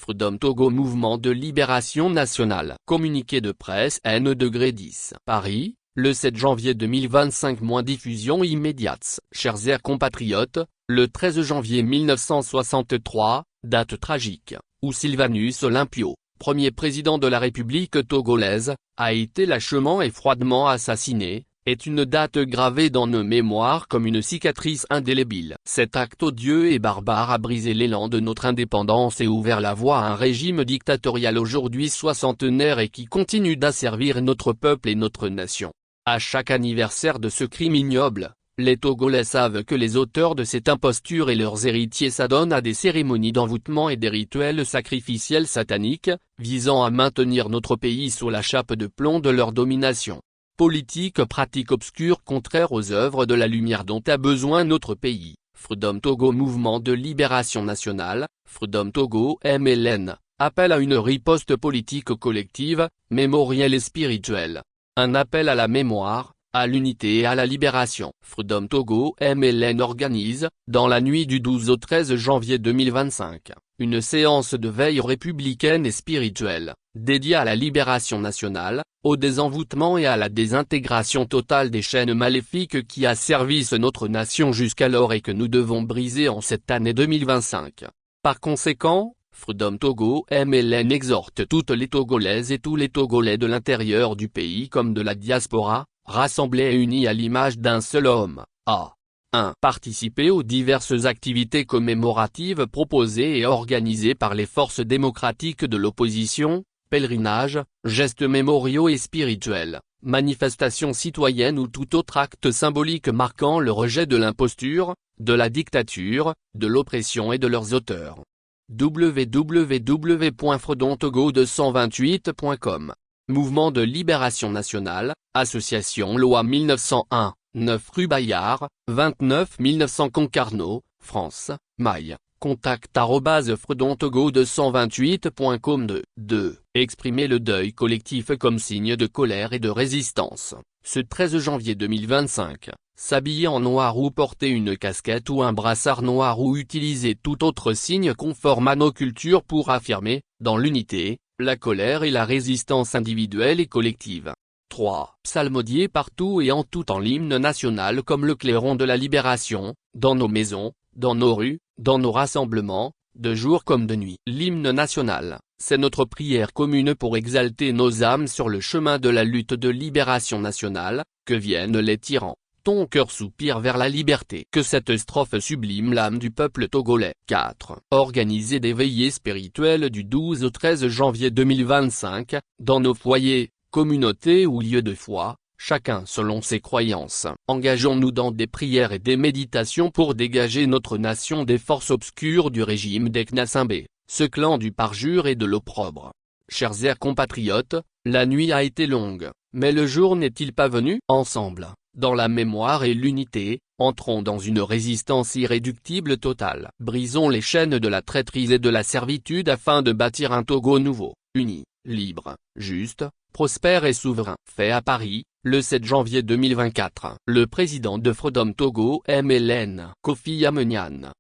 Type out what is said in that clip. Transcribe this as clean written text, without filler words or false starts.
Freedom Togo Mouvement de Libération Nationale. Communiqué de presse N-10. Paris, le 7 janvier 2025. Diffusion immédiate. Chers compatriotes, le 13 janvier 1963, date tragique, où Sylvanus Olympio, premier président de la République togolaise, a été lâchement et froidement assassiné, est une date gravée dans nos mémoires comme une cicatrice indélébile. Cet acte odieux et barbare a brisé l'élan de notre indépendance et ouvert la voie à un régime dictatorial aujourd'hui soixantenaire et qui continue d'asservir notre peuple et notre nation. À chaque anniversaire de ce crime ignoble, les Togolais savent que les auteurs de cette imposture et leurs héritiers s'adonnent à des cérémonies d'envoûtement et des rituels sacrificiels sataniques, visant à maintenir notre pays sous la chape de plomb de leur domination. Politique pratique obscure contraire aux œuvres de la lumière dont a besoin notre pays. Freedom Togo Mouvement de Libération Nationale, Freedom Togo MLN, appelle à une riposte politique collective, mémorielle et spirituelle. Un appel à la mémoire, à l'unité et à la libération. Freedom Togo MLN organise, dans la nuit du 12 au 13 janvier 2025, une séance de veille républicaine et spirituelle, dédiée à la libération nationale, au désenvoûtement et à la désintégration totale des chaînes maléfiques qui asservissent notre nation jusqu'alors et que nous devons briser en cette année 2025. Par conséquent, Freedom Togo MLN exhorte toutes les Togolaises et tous les Togolais de l'intérieur du pays comme de la diaspora, rassemblés et unis à l'image d'un seul homme, à 1. Participer aux diverses activités commémoratives proposées et organisées par les forces démocratiques de l'opposition, pèlerinages, gestes mémoriaux et spirituels, manifestations citoyennes ou tout autre acte symbolique marquant le rejet de l'imposture, de la dictature, de l'oppression et de leurs auteurs. www.freedomtogo228.com Mouvement de Libération Nationale, Association Loi 1901, 9 rue Bayard, 29 1900 Concarneau, France, mail, contact @freedomtogo228.com 2. Exprimer le deuil collectif comme signe de colère et de résistance. Ce 13 janvier 2025, s'habiller en noir ou porter une casquette ou un brassard noir ou utiliser tout autre signe conforme à nos cultures pour affirmer, dans l'unité, la colère et la résistance individuelle et collective. 3. Psalmodier partout et en tout temps l'hymne national comme le clairon de la libération, dans nos maisons, dans nos rues, dans nos rassemblements, de jour comme de nuit. L'hymne national, c'est notre prière commune pour exalter nos âmes sur le chemin de la lutte de libération nationale, que viennent les tyrans. Ton cœur soupire vers la liberté. Que cette strophe sublime l'âme du peuple togolais. 4. Organiser des veillées spirituelles du 12 au 13 janvier 2025, dans nos foyers, communautés ou lieux de foi, chacun selon ses croyances. Engageons-nous dans des prières et des méditations pour dégager notre nation des forces obscures du régime des Knassimbé, ce clan du parjure et de l'opprobre. Chers compatriotes, la nuit a été longue, mais le jour n'est-il pas venu? Ensemble, dans la mémoire et l'unité, entrons dans une résistance irréductible totale. Brisons les chaînes de la traîtrise et de la servitude afin de bâtir un Togo nouveau, uni, libre, juste, prospère et souverain. Fait à Paris, le 7 janvier 2024. Le président de Freedom Togo MLN, Kofi Amenian,